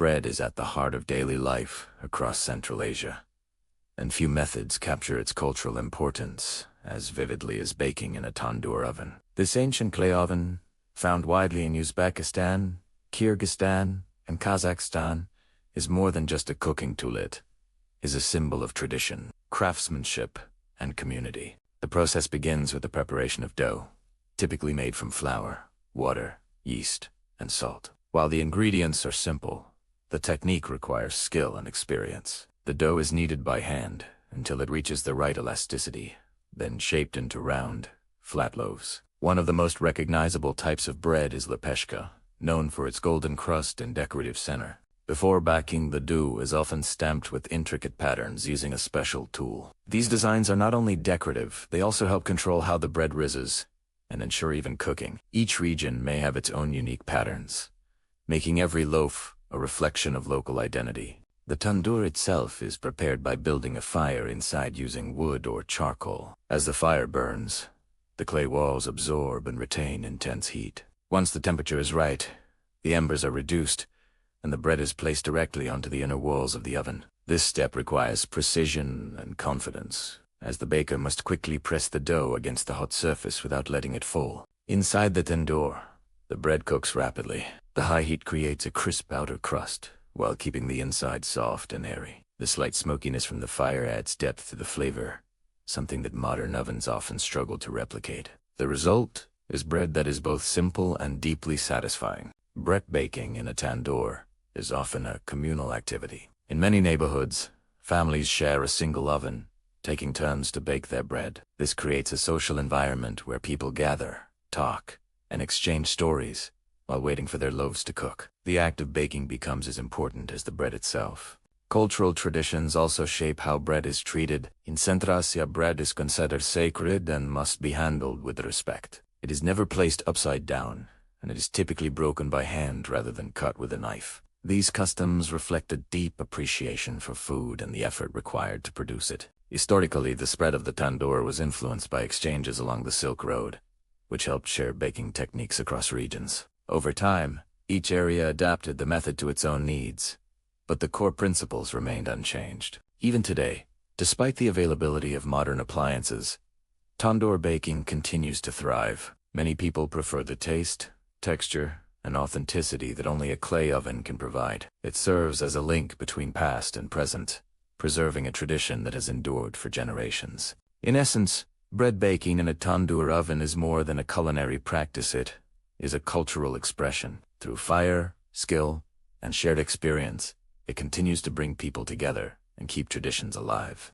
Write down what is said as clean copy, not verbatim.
bread is at the heart of daily life across Central Asia, and few methods capture its cultural importance as vividly as baking in a tandoor oven. This ancient clay oven, found widely in Uzbekistan, Kyrgyzstan, and Kazakhstan, is more than just a cooking tool. It is a symbol of tradition, craftsmanship, and community. The process begins with the preparation of dough, typically made from flour, water, yeast, and salt. While the ingredients are simple, the technique requires skill and experience. The dough is kneaded by hand until it reaches the right elasticity, then shaped into round, flat loaves. One of the most recognizable types of bread is lepeshka, known for its golden crust and decorative center. Before baking, the dough is often stamped with intricate patterns using a special tool. These designs are not only decorative, they also help control how the bread rises and ensure even cooking. Each region may have its own unique patterns, making every loaf a reflection of local identity. The tandoor itself is prepared by building a fire inside using wood or charcoal. As the fire burns, the clay walls absorb and retain intense heat. Once the temperature is right, the embers are reduced, and the bread is placed directly onto the inner walls of the oven. This step requires precision and confidence, as the baker must quickly press the dough against the hot surface without letting it fall. Inside the tandoor, the bread cooks rapidly. The high heat creates a crisp outer crust, while keeping the inside soft and airy. The slight smokiness from the fire adds depth to the flavor, something that modern ovens often struggle to replicate. The result is bread that is both simple and deeply satisfying. Bread baking in a tandoor is often a communal activity. In many neighborhoods, families share a single oven, taking turns to bake their bread. This creates a social environment where people gather, talk, and exchange stories while waiting for their loaves to cook. The act of baking becomes as important as the bread itself. Cultural traditions also shape how bread is treated. In Central Asia, bread is considered sacred and must be handled with respect. It is never placed upside down, and it is typically broken by hand rather than cut with a knife. These customs reflect a deep appreciation for food and the effort required to produce it. Historically, the spread of the tandoor was influenced by exchanges along the Silk Road, which helped share baking techniques across regions. Over time, each area adapted the method to its own needs, but the core principles remained unchanged. Even today, despite the availability of modern appliances, tandoor baking continues to thrive. Many people prefer the taste, texture, and authenticity that only a clay oven can provide. It serves as a link between past and present, preserving a tradition that has endured for generations. In essence, bread baking in a tandoor oven is more than a culinary practice. It is a cultural expression. Through fire, skill, and shared experience, it continues to bring people together and keep traditions alive.